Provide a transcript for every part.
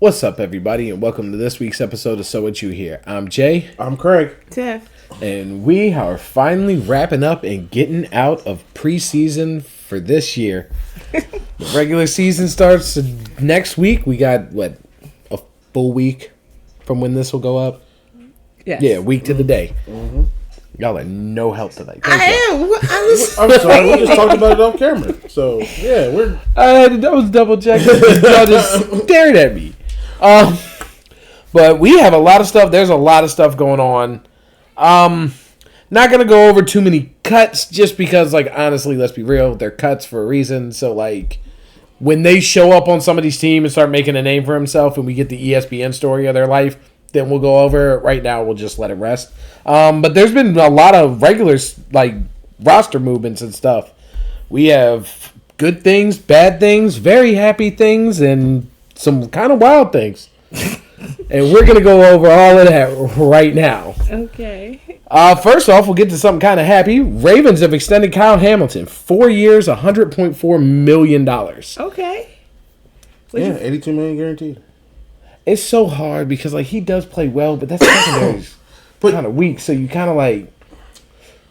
What's up, everybody, and welcome to this week's episode of So What You Hear. I'm Jay. I'm Craig. Tiff. And we are finally wrapping up and getting out of preseason for this year. The regular season starts next week. We got, a full week from when this will go up? Yes. Yeah, week to the day. Mm-hmm. Y'all are no help tonight. I'm sorry, we just talked about it off camera. So, yeah, we're... That was double checking. Y'all just stared at me. But we have a lot of stuff. There's a lot of stuff going on. Not going to go over too many cuts just because, honestly, let's be real. They're cuts for a reason. So, when they show up on somebody's team and start making a name for himself and we get the ESPN story of their life, then we'll go over it. Right now, we'll just let it rest. But there's been a lot of regular, roster movements and stuff. We have good things, bad things, very happy things, and some kind of wild things. And we're going to go over all of that right now. Okay. First off, we'll get to something kind of happy. Ravens have extended Kyle Hamilton 4 years, $100.4 million. Okay. Yeah, $82 million guaranteed. It's so hard because, he does play well, but that's secondary's kind of weak. So you kind of, you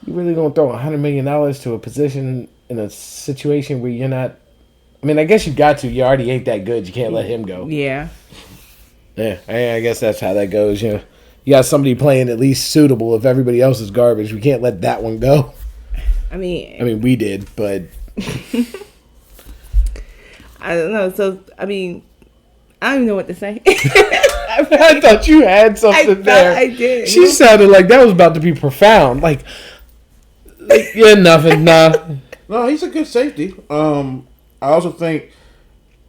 really going to throw $100 million to a position in a situation where you're not... I mean, I guess you got to. You already ain't that good. You can't let him go. Yeah. Yeah, I guess that's how that goes. You got somebody playing at least suitable. If everybody else is garbage, we can't let that one go. I mean, we did, but I don't know. So, I don't even know what to say. I thought you had something there. I did. She sounded like that was about to be profound. Yeah, nothing. Nah. No, he's a good safety. I also think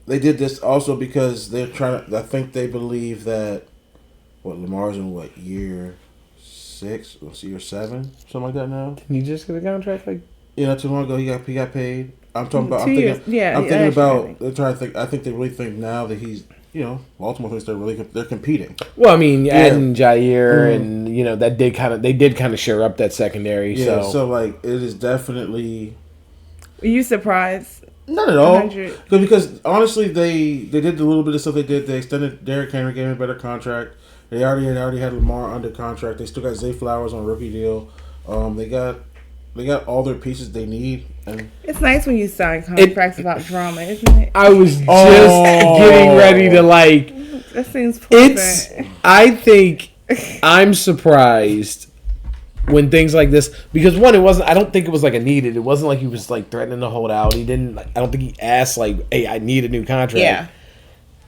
they did this also because they're trying to. I think they believe that Lamar's in year 6, year 7, something like that now. Didn't you just get a contract? Not too long ago he got paid. I'm talking about. 2 years. I'm thinking about. They're trying to think. I think they really think now that he's. Baltimore thinks they're competing. Well, adding Jair and they did kind of shore up that secondary. Yeah, so it is definitely. Are you surprised? Not at all. Because honestly, they did a little bit of stuff they did. They extended Derrick Henry, gave him a better contract. They already had Lamar under contract. They still got Zay Flowers on a rookie deal. They got all their pieces they need. And it's nice when you sign contracts about drama, isn't it? I was just getting ready to That seems perfect. I think I'm surprised when things like this, because one, it wasn't. I don't think it was a needed. It wasn't like he was threatening to hold out. He didn't. I don't think he asked hey, I need a new contract. Yeah.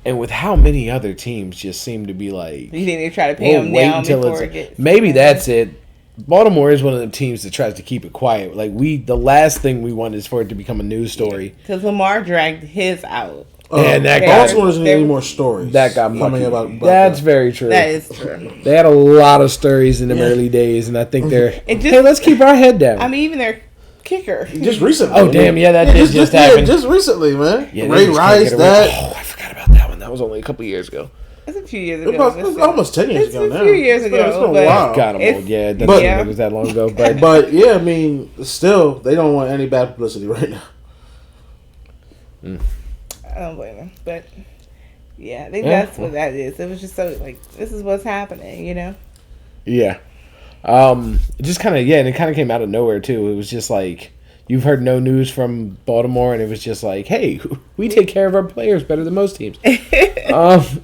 And with how many other teams just seem to be you think they try to pay him down before it gets... Maybe that's it. Baltimore is one of the teams that tries to keep it quiet. The last thing we want is for it to become a news story. Because Lamar dragged his out. And that Baltimore doesn't need any more stories. That got mucky. About that's very true. That is true. They had a lot of stories in the early days, and I think hey, let's keep our head down. Even their kicker. Just recently. Oh, damn, yeah, that did just happen. Yeah, just recently, man. Yeah, Ray Rice, that. Oh, I forgot about that one. That was only a couple years ago. It's a few years ago. It was almost 10 years ago now. It's a few years ago. It's been a while. God, I'm old. Yeah, it doesn't seem like it was that long ago. But yeah, still, they don't want any bad publicity right now. I don't blame them. But, yeah, I think that's what that is. It was just so, this is what's happening, Yeah. It just kind of, and it kind of came out of nowhere, too. It was just you've heard no news from Baltimore, and it was just hey, we take care of our players better than most teams.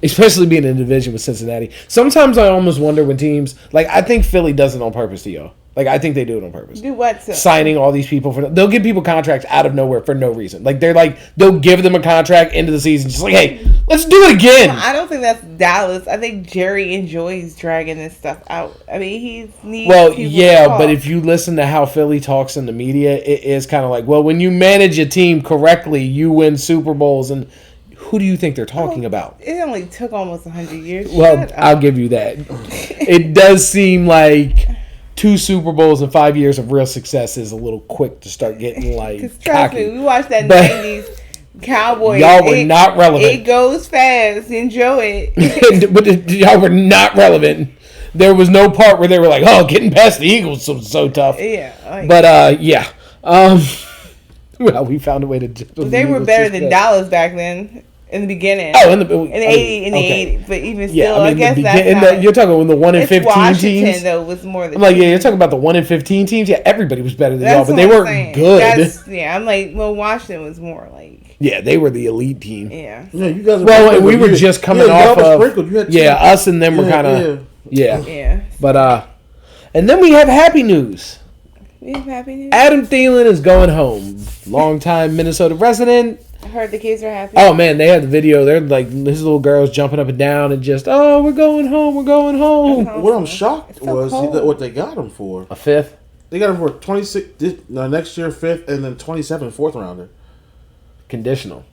Especially being in a division with Cincinnati. Sometimes I almost wonder when teams, I think Philly does it on purpose to y'all. I think they do it on purpose. Do what? Signing all these people they'll give people contracts out of nowhere for no reason. They'll give them a contract into the season, just hey, let's do it again. No, I don't think that's Dallas. I think Jerry enjoys dragging this stuff out. He needs. Well, yeah, but if you listen to how Philly talks in the media, it is kind of when you manage a team correctly, you win Super Bowls. And who do you think they're talking about? It only took almost 100 years. Well, I'll give you that. It does seem like 2 Super Bowls in 5 years of real success is a little quick to start getting trust cocky. me, we watched that 90s Cowboys. Y'all were not relevant. It goes fast. Enjoy it. But y'all were not relevant. There was no part where they were getting past the Eagles was so tough. Yeah. But well, we found a way to. They were better than Dallas back then. In the beginning. Oh, in the 80, but even still, I guess you're talking when the 1 in 15 Washington, teams. Though was more than. I'm like, yeah, you're talking about the 1 in 15 teams. Yeah, everybody was better than y'all, but they weren't good. I'm like, well, Washington was more like. Yeah, they were the elite team. Yeah. Yeah, you guys. And we were just coming off of. Us and them were kind of. Yeah. But and then we have happy news. We have happy news. Adam Thielen is going home. Longtime Minnesota resident. I heard the kids are happy. Oh man, they had the video. They're like his little girls jumping up and down and just, we're going home. We're going home. What I'm shocked was what they got him for. A fifth. They got him for 26 next year, fifth, and then 27 fourth rounder. Conditional.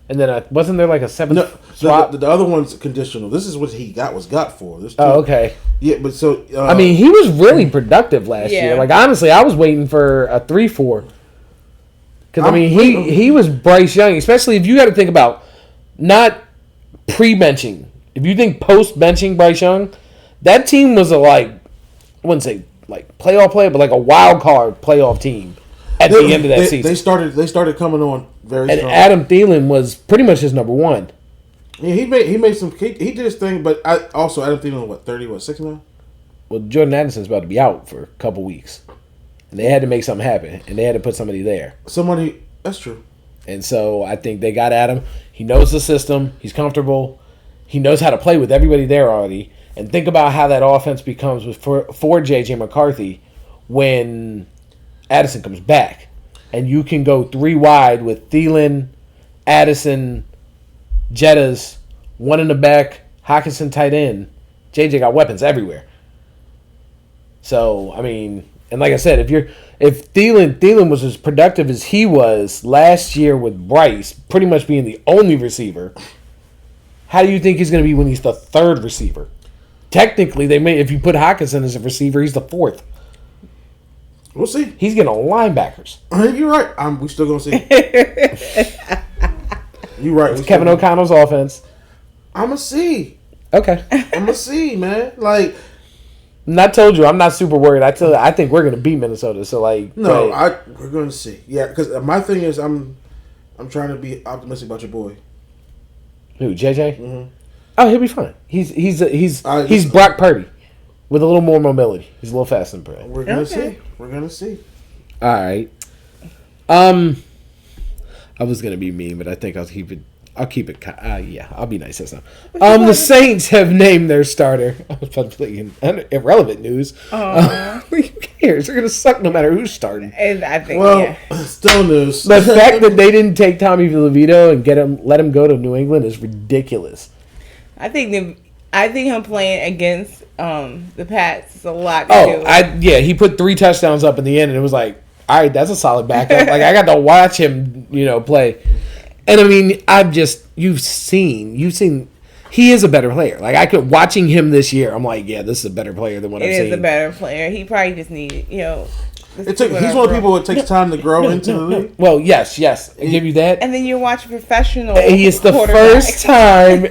And then wasn't there like a seventh swap? The other one's conditional. This is what he got for. Okay. Yeah, but so I mean, he was really productive last year. Like honestly, I was waiting for a 3-4. Because, I mean, he was Bryce Young, especially if you got to think about not pre-benching. If you think post-benching Bryce Young, that team was I wouldn't say like playoff player, but like a wild card playoff team at the end of that season. They started coming on very strong. And Adam Thielen was pretty much his number one. Yeah, he made some. He did his thing, but Adam Thielen, 36 now? Well, Jordan Addison's about to be out for a couple weeks. And they had to make something happen, and they had to put somebody there. That's true. And so I think they got Adam. He knows the system. He's comfortable. He knows how to play with everybody there already. And think about how that offense becomes for J.J. McCarthy when Addison comes back. And you can go 3 wide with Thielen, Addison, Jettas, one in the back, Hockenson tight end. J.J. got weapons everywhere. So, I mean... And like I said, if Thielen was as productive as he was last year with Bryce, pretty much being the only receiver, how do you think he's going to be when he's the third receiver? Technically, if you put Hockenson as a receiver, he's the fourth. We'll see. He's getting linebackers. You're right. We still going to see. You're right. It's Kevin O'Connell's offense. I'm going to see. Okay. I'm going to see, man. Like... I told you, I'm not super worried. I think we're going to beat Minnesota. So we're going to see. Yeah, because my thing is, I'm trying to be optimistic about your boy. Who, JJ? Mm-hmm. Oh, he'll be fine. He's Brock Purdy with a little more mobility. He's a little faster than Purdy. We're going to see. We're going to see. All right. I was going to be mean, but I think I'll keep it. I'll be nice this time. The Saints have named their starter. I was about to play irrelevant news. Who cares? They're going to suck no matter who's starting. And I think, still news. The fact that they didn't take Tommy DeVito and let him go to New England is ridiculous. I think him playing against the Pats is a lot to do. He put 3 touchdowns up in the end, and it was like, all right, that's a solid backup. Like I got to watch him, play. And I mean, you've seen, he is a better player. Like watching him this year, I'm like, yeah, this is a better player than what I've seen. He is a better player. He probably just needed, he's one of the people it takes time to grow into the league. Well, yes, I give you that. And then you're watching professional. It's the first time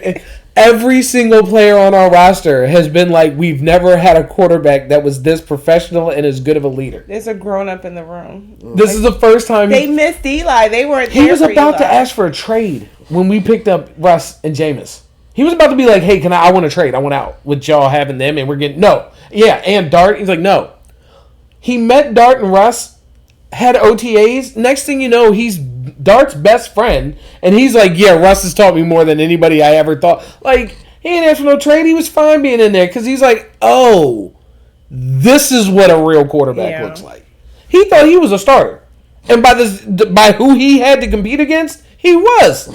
every single player on our roster has been like, we've never had a quarterback that was this professional and as good of a leader. There's a grown up in the room. This is the first time they missed Eli. They weren't. He was about to ask for a trade when we picked up Russ and Jameis. He was about to be like, hey, I want to trade. I want out with y'all having them, and we're getting and Dart. He's like, no. He met Dart and Russ, had OTAs. Next thing you know, he's Dart's best friend, and he's like, yeah, Russ has taught me more than anybody I ever thought. Like, he ain't asked for no trade. He was fine being in there because he's like, oh, this is what a real quarterback looks like. He thought he was a starter, and by who he had to compete against, he was.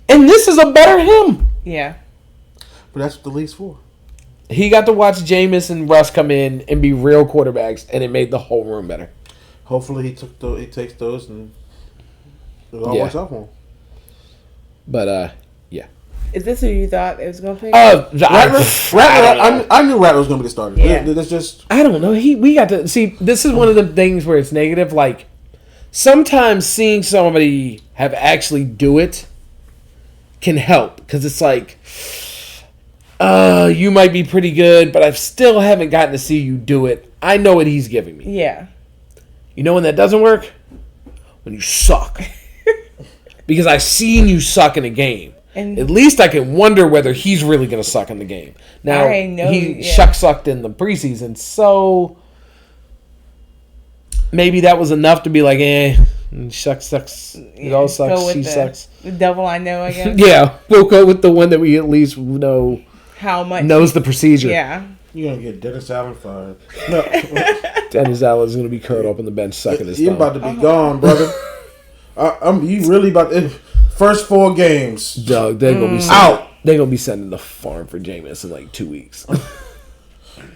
And this is a better him. Yeah. But that's what the league's for. He got to watch Jameis and Russ come in and be real quarterbacks, and it made the whole room better. Hopefully he takes those and it all works out for him. But, yeah. Is this who you thought it was going to pick? Rattler, I knew Rattler was going to be the starter. Yeah. That's just... I don't know. We got to... See, this is one of the things where it's negative. Like, sometimes seeing somebody have actually do it can help. Because it's like, you might be pretty good, but I still haven't gotten to see you do it. I know what he's giving me. Yeah. You know when that doesn't work? When you suck. because I've seen you suck in a game. And at least I can wonder whether he's really going to suck in the game. Now, he sucked in the preseason, so maybe that was enough to be like, Shuck sucks. It all sucks. She sucks. The devil I know, I guess. Yeah, we'll go with the one that we at least know how much knows the procedure. Yeah. You're going to get Dennis Allen fired. No. Dennis Allen's going to be curled up on the bench sucking his thumb. You're about to be gone, brother. You really about to... First 4 games. Doug, they're going to be out. They're going to be sending the farm for Jameis in like 2 weeks.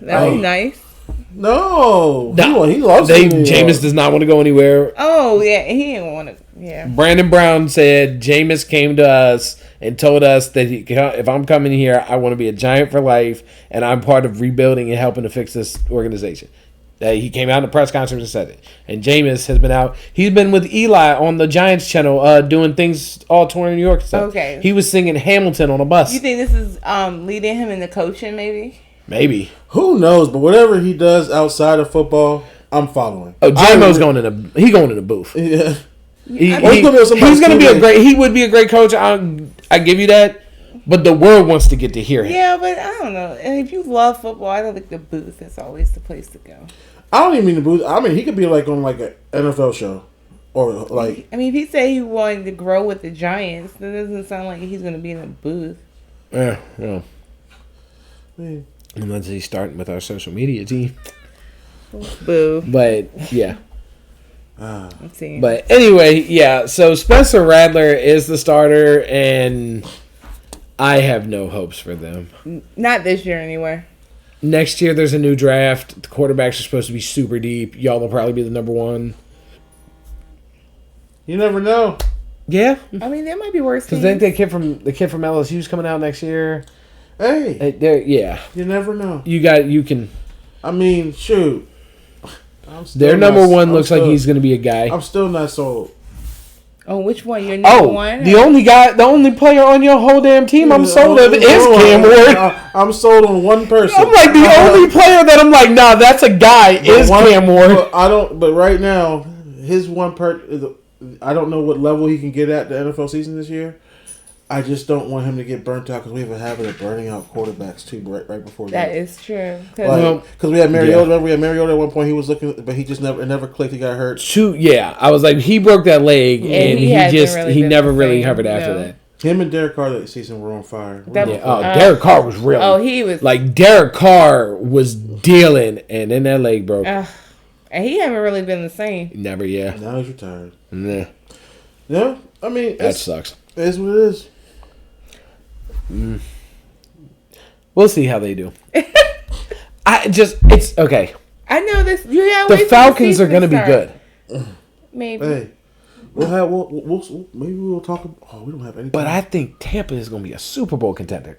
That was nice. No. He loves Jameis does not want to go anywhere. Oh, yeah. He didn't want to. Yeah. Brandon Brown said Jameis came to us and told us that if I'm coming here, I want to be a Giant for life, and I'm part of rebuilding and helping to fix this organization. He came out in the press conference and said it. And Jameis has been out. He's been with Eli on the Giants channel doing things all tour in New York. Stuff. Okay. He was singing Hamilton on a bus. You think this is leading him into coaching, maybe? Maybe. Who knows? But whatever he does outside of football, I'm following. Oh, J-Mo's going in the booth. Yeah. He's going to be he would be a great coach. I give you that. But the world wants to get to hear him. Yeah, but I don't know. And if you love football, I don't think the booth is always the place to go. I don't even mean the booth. I mean, he could be like on like an NFL show. Or like... I mean, if he said he wanted to grow with the Giants, that doesn't sound like he's going to be in a booth. Yeah. Unless he's starting with our social media team. Boo. But, yeah. Let's see. But anyway, yeah. So Spencer Rattler is the starter, and I have no hopes for them. Not this year, anyway. Next year, there's a new draft. The quarterbacks are supposed to be super deep. Y'all will probably be the number one. You never know. Yeah. I mean, there might be worse because I think the kid from LSU is coming out next year. Hey. Yeah. You never know. You can. I mean, shoot. Their number one looks like he's going to be a guy. I'm still not sold. Oh, which one? Your number one? The only player on your whole damn team I'm sold of is Cam Ward. I'm sold on one person. I'm like, the only player that I'm like, nah, that's a guy is Cam Ward. But right now, his one I don't know what level he can get at the NFL season this year. I just don't want him to get burnt out because we have a habit of burning out quarterbacks too right before that is true. Because we had Mariota. Remember, we had Mariota at one point. He was looking, but he just never clicked. He got hurt. I was like, he broke that leg, and he never really recovered after that. Him and Derek Carr that season were on fire. Derek Carr was really. Oh, he was like Derek Carr was dealing, and then that leg broke. And he haven't really been the same. Never, yeah. Now he's retired. Nah. Yeah, I mean that sucks. It's what it is. We'll see how they do. It's okay. I know this. The Falcons are going to be good. Maybe. Hey, maybe we'll talk. We don't have anything. But I think Tampa is going to be a Super Bowl contender.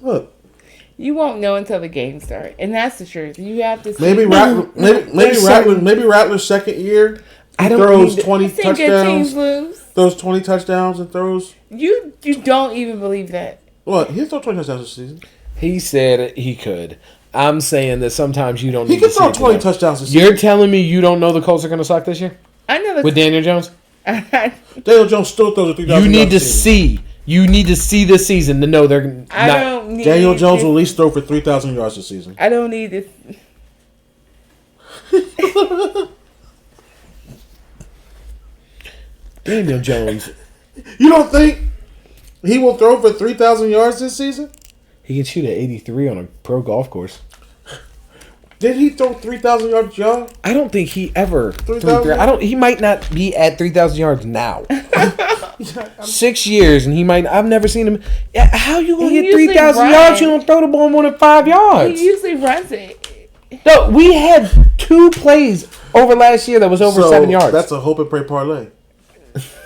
Look, you won't know until the game starts, and that's the truth. You have to see. Maybe Rattler's second year. He throws 20 touchdowns. Throws 20 touchdowns and throws. You don't even believe that. What? He'll throw 20 touchdowns this season. He said he could. I'm saying that sometimes you don't. He can throw 20 touchdowns this season. You're telling me you don't know the Colts are going to suck this year? I know with Daniel Jones. Daniel Jones still throws a 3,000. You need to see. You need to see this season to know they're not. Daniel Jones will at least throw for 3,000 yards this season. I don't need this. Daniel Jones. You don't think he will throw for 3,000 yards this season? He can shoot at 83 on a pro golf course. Did he throw 3,000 yards, y'all? I don't think he ever threw. He might not be at 3,000 yards now. 6 years, and he might. I've never seen him. How you gonna get 3,000 yards? You don't throw the ball more than 5 yards. He usually runs it. No, we had 2 plays over last year that was over 7 yards. That's a hope and pray parlay.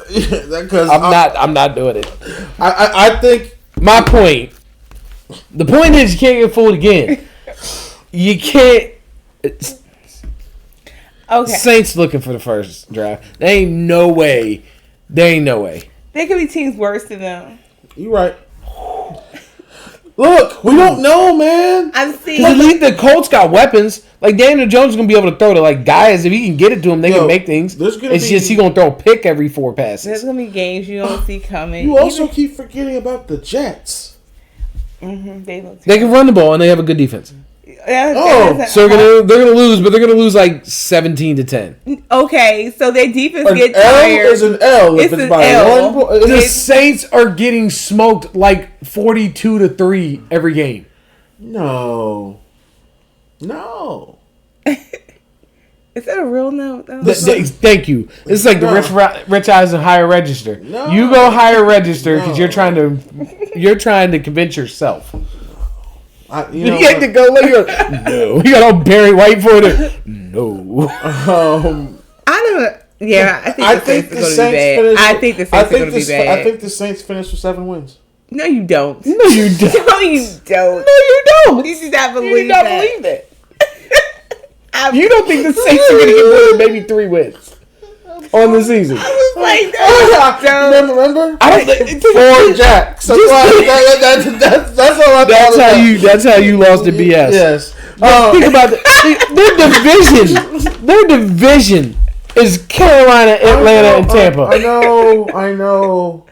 I'm not doing it. I think my point. The point is you can't get fooled again. You can't. Okay. Saints looking for the first draft. There ain't no way. There could be teams worse than them. You right. Look, we don't know, man. I'm seeing. Because the Colts got weapons. Like, Daniel Jones is going to be able to throw to, like, guys. If he can get it to them, they can make things. Just he going to throw a pick every 4 passes. There's going to be games you don't see coming. You also keep forgetting about the Jets. Mm-hmm. They can run the ball, and they have a good defense. So they're gonna lose, but they're gonna lose like 17-10. Okay, so their defense gets tired. L is an L. If it's by L. 1 point. The Saints are getting smoked like 42-3 every game. No. Is that a real note? Thank you. It's like the Rich Eisen higher register. No. You go higher register because you're trying to convince yourself. You had to go look. No, you got all Barry White for it. No. I don't. Yeah, I think the Saints are going to be bad. I think the Saints are going to be bad. I think the Saints finish with 7 wins. No, you don't. No, you don't. No, you don't. No, you don't. You do not believe that. You don't think the Saints are going to get more than maybe 3 wins on the season? I was like, no. Remember? I don't think 4 jacks. That's all I thought. That's how you lost the BS. Yes. Think about their division is Carolina, Atlanta, and Tampa. I know.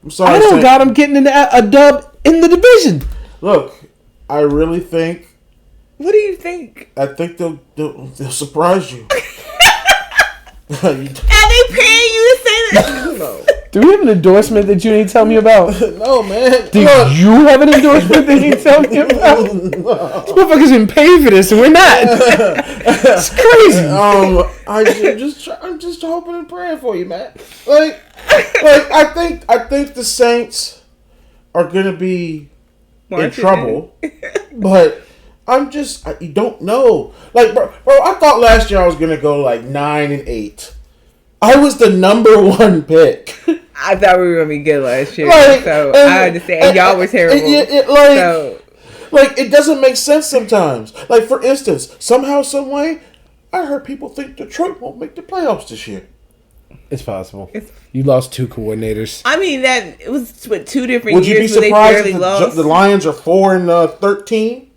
I'm sorry. I don't got them getting a dub in the division. Look, I really think. What do you think? I think they'll surprise you. Are they paying you to say that? No. Do we have an endorsement that you didn't tell me about? No, man. Do you have an endorsement that you didn't tell me about? No. These motherfuckers been paying for this, and we're not. It's crazy. I'm just hoping and praying for you, man. I think the Saints are gonna be in trouble, but you don't know. Like, bro, I thought last year I was gonna go like 9-8. I was the number 1 pick. I thought we were gonna be good last year, so I understand. Y'all were terrible. It doesn't make sense sometimes. Like, for instance, somehow, some way, I heard people think Detroit won't make the playoffs this year. It's possible. You lost 2 coordinators. I mean, it was 2 different Would years. Would you be surprised if the Lions are 4-13?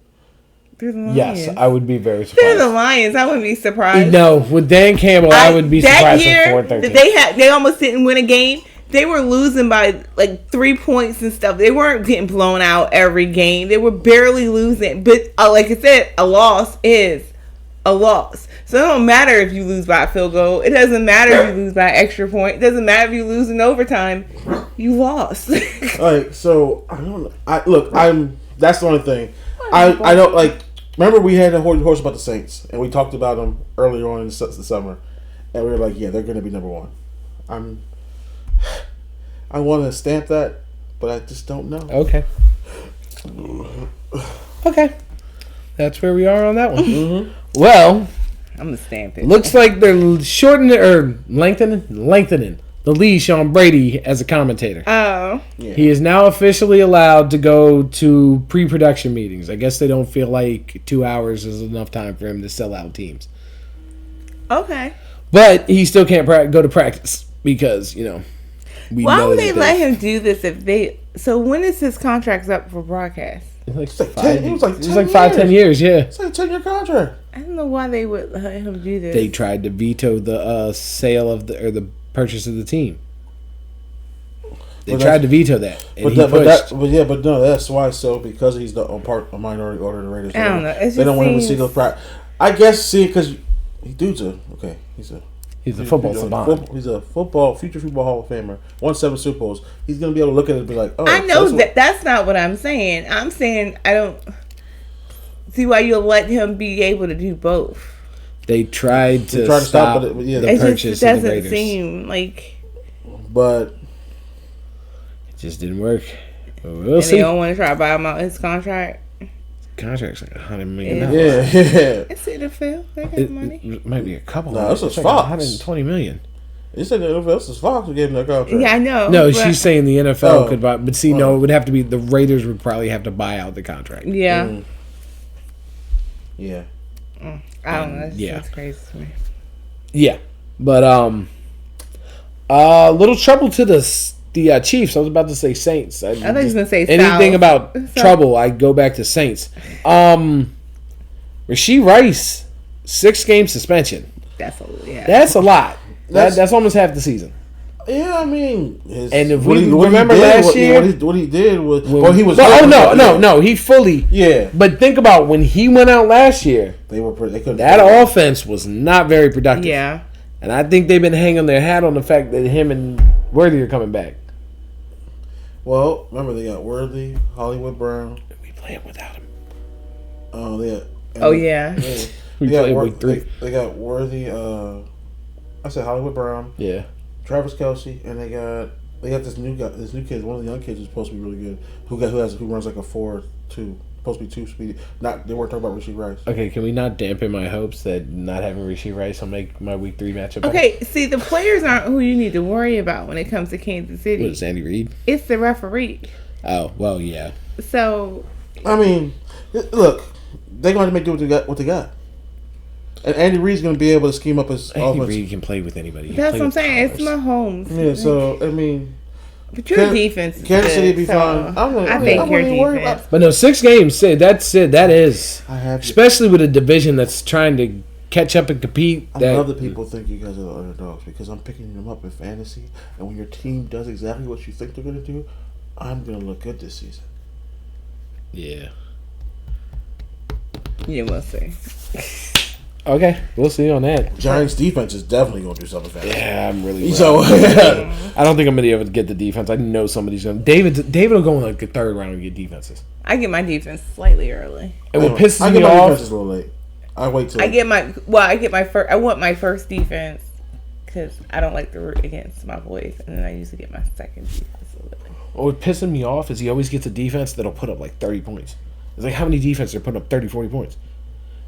Yes, I would be very surprised. They're the Lions. I wouldn't be surprised. No, with Dan Campbell, I would be surprised at 4-13. They almost didn't win a game. They were losing by like 3 points and stuff. They weren't getting blown out every game. They were barely losing. But like I said, a loss is a loss. So it don't matter if you lose by a field goal. It doesn't matter if you lose by an extra point. It doesn't matter if you lose in overtime. You lost. All right, so I don't know. That's the only thing. I don't like. Remember, we had a horse about the Saints, and we talked about them earlier on in the summer, and we were like, "Yeah, they're going to be number 1." I want to stamp that, but I just don't know. Okay, that's where we are on that one. Mm-hmm. Well, I'm gonna stamp it. Looks like they're shortening or lengthening the leash on Brady as a commentator. Oh. Yeah. He is now officially allowed to go to pre-production meetings. I guess they don't feel like 2 hours is enough time for him to sell out teams. Okay. But he still can't go to practice because, why would they let him do this if they... So when is his contract up for broadcast? It was like 5-10 years, yeah. It's like a 10-year contract. I don't know why they would let him do this. They tried to veto the sale of the purchase of the team. They tried to veto that, and he pushed. But no, that's why. So because he's a minority owner of the Raiders, I don't know. They don't want him to see those practice. I guess because he's a football savant. He's a future football Hall of Famer. Won 7 Super Bowls. He's gonna be able to look at it and be like, "Oh, I know that's not what I'm saying. I'm saying I don't see why you'll let him be able to do both." They tried to stop the purchase of the Raiders. It doesn't seem like. But it just didn't work. We'll see. They don't want to try to buy him out his contract. Contract's like $100 million. Yeah. It's NFL. They got money. It might be a couple. No, this is like Fox. $120 million. You said the NFL. This is Fox who gave him that contract. Yeah, I know. No, she's saying the NFL could buy, but no, it would have to be the Raiders would probably have to buy out the contract. Yeah. Yeah. I don't know. That's crazy to me. Yeah, but little trouble to the the Chiefs. I was about to say Saints. I thought you was gonna say anything South. about trouble. I go back to Saints. Rasheed Rice, 6-game suspension. That's a lot. That's almost half the season. Yeah, I mean, and if we remember last year, what he did was, he was. No, he fully. Yeah, but think about when he went out last year. They couldn't. That offense was not very productive. Yeah, and I think they've been hanging their hat on the fact that him and Worthy are coming back. Well, remember they got Worthy, Hollywood Brown. We playing without him. Oh, yeah. We played week 3. They got Worthy. I said Hollywood Brown. Yeah. Travis Kelce, and they got this new kid, one of the young kids who's supposed to be really good, who runs like a 4.2, supposed to be 2 speed. They weren't talking about Rasheed Rice. Okay, can we not dampen my hopes that not having Rasheed Rice will make my week 3 matchup? Okay, see, the players aren't who you need to worry about when it comes to Kansas City. What is Andy Reid? It's the referee. Oh well, yeah. So, I mean, look, they're going to make do what they got. And Andy Reid's going to be able to scheme up his offense. Andy Reid can play with anybody. That's what I'm saying. It's Mahomes. Yeah, so, I mean... But your defense is Kansas City be so fine. I think your defense. But no, 6 games, that's it. That is. Especially with a division that's trying to catch up and compete. I love that people think you guys are the underdogs because I'm picking them up in fantasy. And when your team does exactly what you think they're going to do, I'm going to look good this season. Yeah. Yeah, we'll see. Okay, we'll see on that. Giants defense is definitely going to do something fast. Yeah, I'm really. So I don't think I'm going to be able to get the defense. I know somebody's going to. David will go in like the 3rd round and get defenses. I get my defense slightly early. And what pisses me off. My defense is a little late. I wait till. I get my first. I want my first defense because I don't like to root against my boys, and then I usually get my second defense. What pissing me off is he always gets a defense that'll put up like 30 points. It's like how many defenses are putting up 30, 40 points?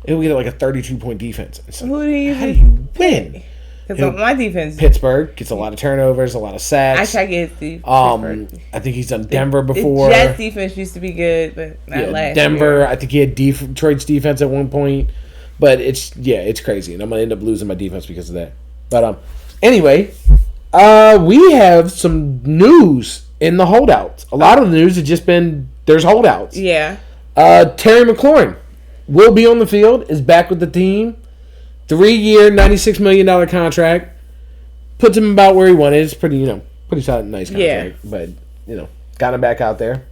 He'll get like a 32-point defense. Like, who do you how do you win? Because my defense, Pittsburgh gets a lot of turnovers, a lot of sacks. I try to get his I think he's done Denver before. The Jets defense used to be good, but not last Denver. year. I think he had Detroit's defense at one point, but it's crazy, and I'm gonna end up losing my defense because of that. But anyway, we have some news in the holdouts. A lot of the news has just been there's holdouts. Yeah. Terry McLaurin will be on the field, is back with the team. 3-year, $96 million contract. Puts him about where he wanted. It's pretty solid, nice contract. Yeah. But, got him back out there.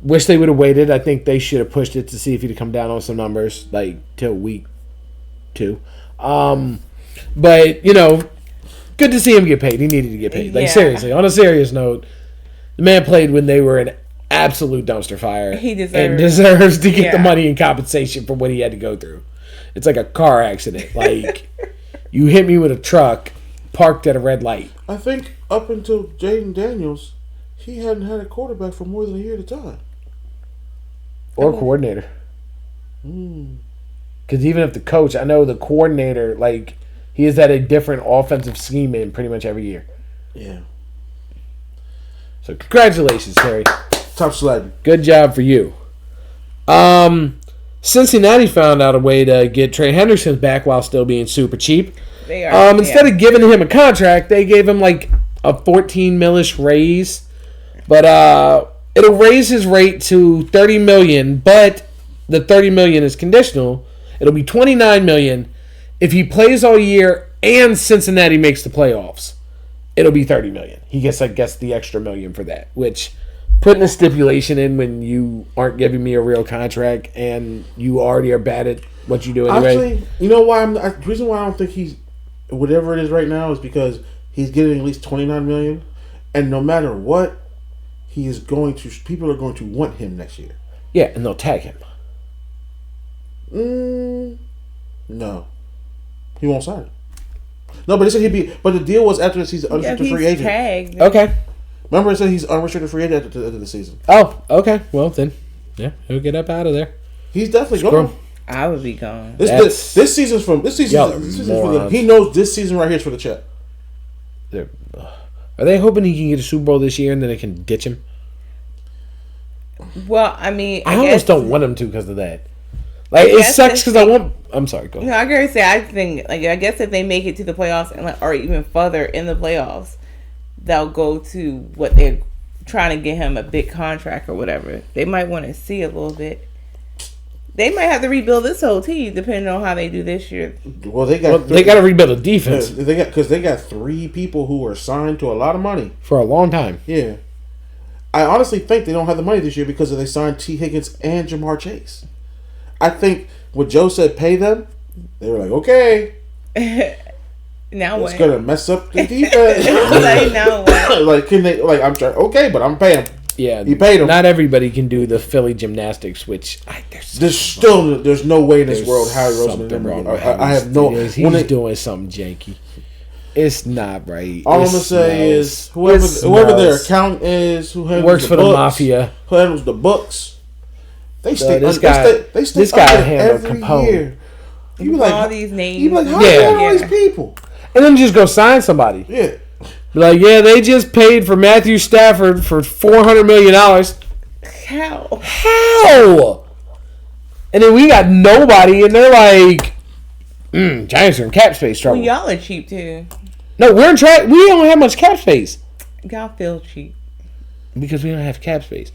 Wish they would have waited. I think they should have pushed it to see if he'd come down on some numbers, like, till week 2. But, good to see him get paid. He needed to get paid. Like, seriously, on a serious note, the man played when they were an absolute dumpster fire. He deserves to get the money in compensation for what he had to go through. It's like a car accident. Like, you hit me with a truck parked at a red light. I think up until Jaden Daniels, he hadn't had a quarterback for more than a year at a time. Or coordinator. Because even if the coach, I know the coordinator, like, he has had a different offensive scheme in pretty much every year. Yeah. So, congratulations, Terry. Top sled. Good job for you. Cincinnati found out a way to get Trey Henderson back while still being super cheap. They are. Instead of giving him a contract, they gave him like a $14 million raise. But it'll raise his rate to $30 million, but the $30 million is conditional. It'll be $29 million if he plays all year and Cincinnati makes the playoffs. It'll be $30 million. He gets, I guess, the extra $1 million for that, which putting a stipulation in when you aren't giving me a real contract and you already are bad at what you do anyway. Actually, you know why? The reason why I don't think he's whatever it is right now is because he's getting at least $29 million, and no matter what, he is going to. People are going to want him next year. Yeah, and they'll tag him. No, he won't sign it. No, but they said he'd be. But the deal was after the season, unrestricted free agent. Tagged. Okay. Remember, it said he's unrestricted free agent at the end of the season. Oh, okay. Well, then, yeah, he'll get up out of there. He's definitely going. I would be gone. This season's from this season. He knows this season right here is for the check. Are they hoping he can get a Super Bowl this year and then they can ditch him? Well, I mean, I almost don't want him to because of that. Like, it sucks because I want. I'm sorry. Go ahead. No, I gotta say, I think, like, I guess if they make it to the playoffs and or even further in the playoffs, they'll go to what they're trying to get him a big contract or whatever. They might want to see a little bit. They might have to rebuild this whole team depending on how they do this year. Well, they got to rebuild a defense. Because they got 3 people who were signed to a lot of money for a long time. Yeah, I honestly think they don't have the money this year because they signed T. Higgins and Jamar Chase. I think when Joe said pay them, they were like, okay. Now what? It's gonna mess up the defense. Like, now what? Like, can they? Like, I'm trying. Okay, but I'm paying. Yeah, you paid them. Not everybody can do the Philly gymnastics, which there's no way in this world Harry Roseman. I have no. He's doing something janky. It's not right. All I'm gonna say is whoever their accountant is, who works for the mafia, who handles the books, they stay. This guy handled Capone. You like all these names. You like how all these people, and then just go sign somebody. Yeah. Like, yeah, they just paid for Matthew Stafford for $400 million. How? And then we got nobody, and they're like, Giants are in cap space trouble. Well, y'all are cheap, too. No, we're in track. We don't have much cap space. Y'all feel cheap. Because we don't have cap space.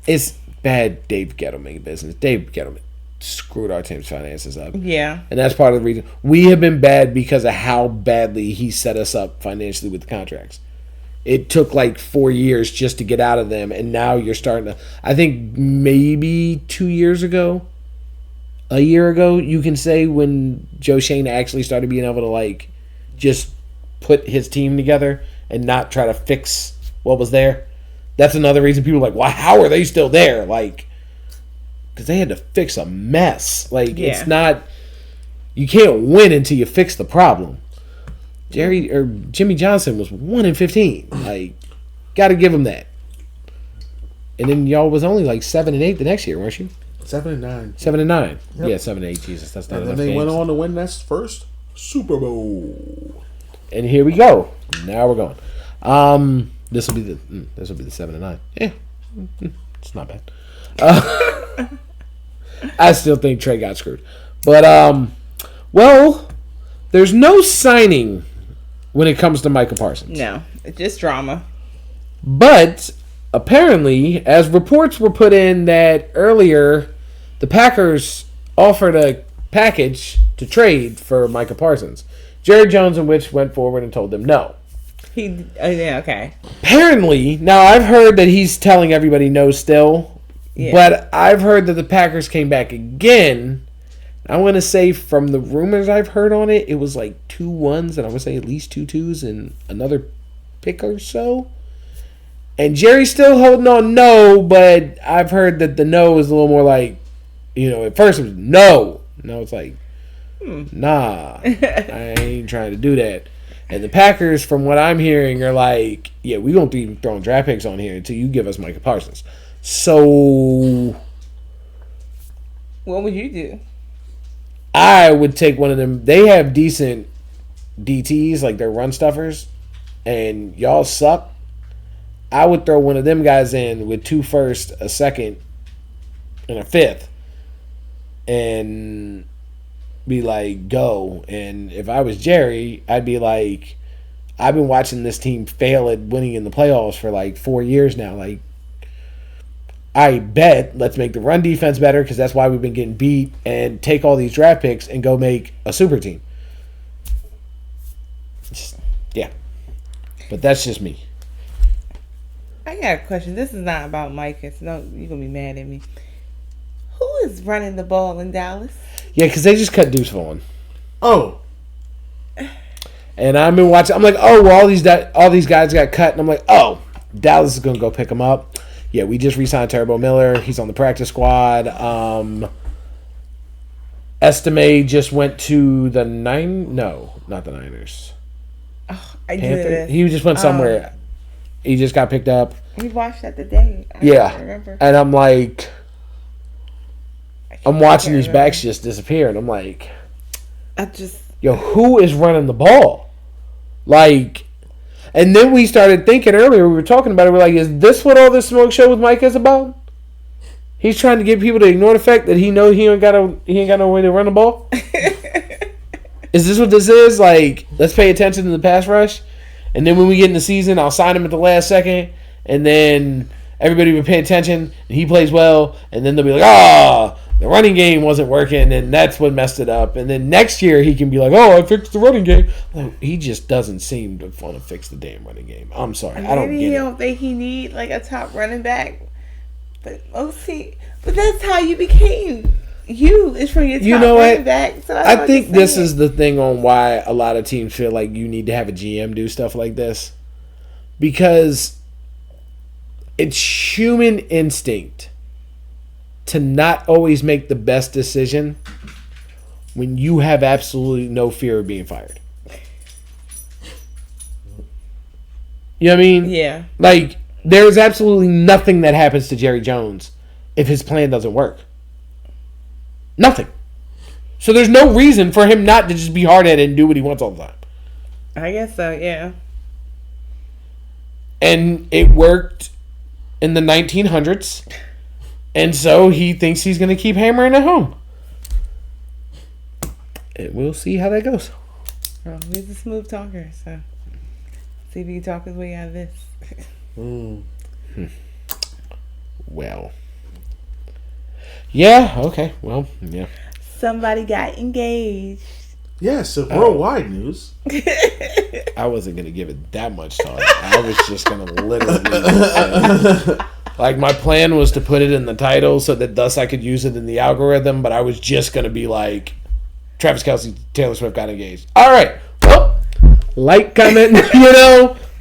It's bad Dave Gettleman business. Dave Gettleman screwed our team's finances up. Yeah. And that's part of the reason. We have been bad because of how badly he set us up financially with the contracts. It took like 4 years just to get out of them, and now you're starting to... I think maybe 2 years ago, a year ago, you can say when Joe Shane actually started being able to like just put his team together and not try to fix what was there. That's another reason people are like, well, how are they still there? Like... because they had to fix a mess. Like, it's not... you can't win until you fix the problem. Jimmy Johnson was 1-15. Like, got to give him that. And then y'all was only like 7-8 the next year, weren't you? 7-9. 7-9. Yep. Yeah, 7-8. Jesus, that's not enough. And then they games. went on to win that first Super Bowl. And here we go. Now we're going. This will be the 7-9. Yeah, it's not bad. I still think Trey got screwed. But, well, there's no signing when it comes to Micah Parsons. No, it's just drama. But, apparently, as reports were put in that earlier, the Packers offered a package to trade for Micah Parsons. Jerry Jones and Witch went forward and told them no. Okay. Apparently, now I've heard that he's telling everybody no still. Yeah. But I've heard that the Packers came back again. I want to say from the rumors I've heard on it, it was like 2 1s, and I would say at least 2 2s and another pick or so. And Jerry's still holding on no, but I've heard that the no is a little more like, at first it was no. Now it's like, nah, I ain't trying to do that. And the Packers, from what I'm hearing, are like, yeah, we won't be throwing draft picks on here until you give us Micah Parsons. So, what would you do? I would take one of them. They have decent DTs, like they're run stuffers, and y'all suck. I would throw one of them guys in with 2 firsts, a second, and a 5th, and be like, go. And if I was Jerry, I'd be like, I've been watching this team fail at winning in the playoffs for like 4 years now. Like, I bet let's make the run defense better because that's why we've been getting beat, and take all these draft picks and go make a super team. Yeah. But that's just me. I got a question. This is not about Micah. So you're going to be mad at me. Who is running the ball in Dallas? Yeah, because they just cut Deuce Vaughn. Oh. And I've been watching. I'm like, oh, well, all these guys got cut. And I'm like, oh, Dallas is going to go pick them up. Yeah, we just re-signed Turbo Miller. He's on the practice squad. Estime just went to the No, not the Niners. Oh, I did it. He just went somewhere. He just got picked up. We watched that today. I remember. And I'm like, I'm watching these backs just disappear, and I'm like, yo, who is running the ball? Like, and then we started thinking earlier, we were talking about it, we're like, is this what all this smoke show with Mike is about? He's trying to get people to ignore the fact that he knows he ain't got no way to run the ball? Is this what this is? Like, let's pay attention to the pass rush? And then when we get in the season, I'll sign him at the last second. And then everybody will pay attention. And he plays well. And then they'll be like, the running game wasn't working. And that's what messed it up. And then next year, he can be like, I fixed the running game. Like, he just doesn't seem to want to fix the damn running game. I'm sorry. I don't get it. Maybe he don't think he need like a top running back. But that's how you became. You is from your top running back. So I think this is the thing on why a lot of teams feel like you need to have a GM do stuff like this. Because it's human instinct to not always make the best decision when you have absolutely no fear of being fired. You know what I mean? Yeah. Like, there's absolutely nothing that happens to Jerry Jones if his plan doesn't work. Nothing. So there's no reason for him not to just be hard-headed and do what he wants all the time. I guess so, yeah. And it worked in the 1900s. And so he thinks he's going to keep hammering it home. And we'll see how that goes. Well, he's a smooth talker, so see if he can talk his way out of this. Well. Yeah, okay. Well, yeah. Somebody got engaged. Yes, worldwide news. I wasn't going to give it that much thought. I was just going to literally... like, my plan was to put it in the title so that thus I could use it in the algorithm, but I was just going to be like, Travis Kelce, Taylor Swift got engaged. All right. Well, comment,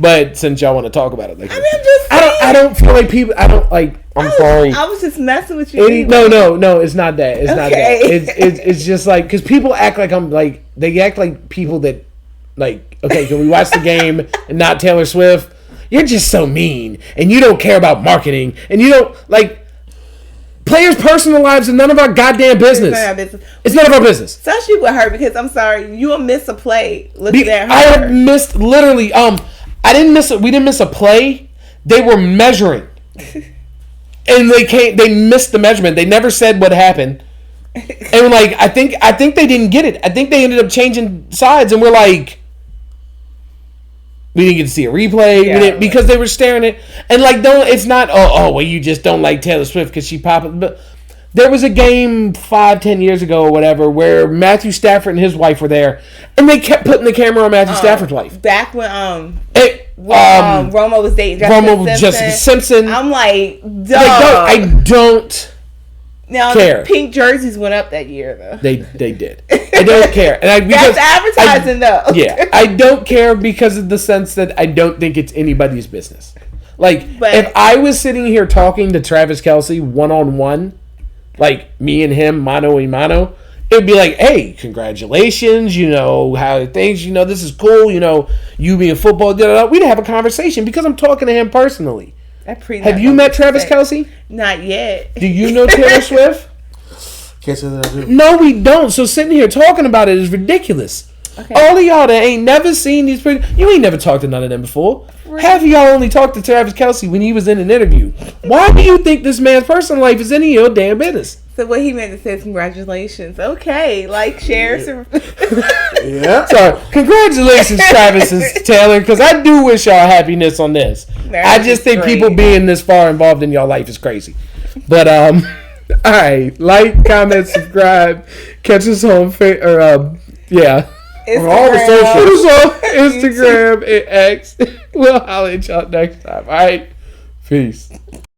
but since y'all want to talk about it. Like, I mean, I'm just saying. I don't feel like people... I'm sorry. I was just messing with you. No, it's not that. It's not that. It's just like, because people act like I'm like, they act like people that, like, okay, can we watch the game and not Taylor Swift? You're just so mean, and you don't care about marketing, and you don't, like, players' personal lives are none of our goddamn business. It's none of our business. Especially with her, because I'm sorry, you'll miss a play looking at her. I have missed, literally, we didn't miss a play. They were measuring. And they missed the measurement. They never said what happened. And like, I think they didn't get it. I think they ended up changing sides, and we're like, we didn't get to see a replay because they were staring at, and like, it's not well, you just don't like Taylor Swift because she popped. But there was a game 5-10 years ago or whatever where Matthew Stafford and his wife were there, and they kept putting the camera on Matthew Stafford's wife. Back when Romo was dating Jessica Simpson. I'm like, dog. I don't care. The pink jerseys went up that year, though. They did. I don't care. And that's advertising, though. Yeah, I don't care because of the sense that I don't think it's anybody's business. Like, if I was sitting here talking to Travis Kelce one-on-one, like me and him, mano a mano, it would be like, hey, congratulations, how things, this is cool, you being football, we'd have a conversation because I'm talking to him personally. Have you met Travis Kelce? Not yet. Do you know Taylor Swift? Can't say that I do. No, we don't. So sitting here talking about it is ridiculous. Okay. All of y'all that ain't never seen these people, you ain't never talked to none of them before. Right. Half of y'all only talked to Travis Kelce when he was in an interview. Why do you think this man's personal life is any of your damn business? So what he meant to say is congratulations. Okay, like, share. Yeah. So congratulations, Travis and Taylor, because I do wish y'all happiness on this. I just think people being this far involved in y'all life is crazy. But all right, comment, subscribe, catch us on Instagram. On all the socials, on Instagram and X. We'll holler at y'all next time. All right, peace.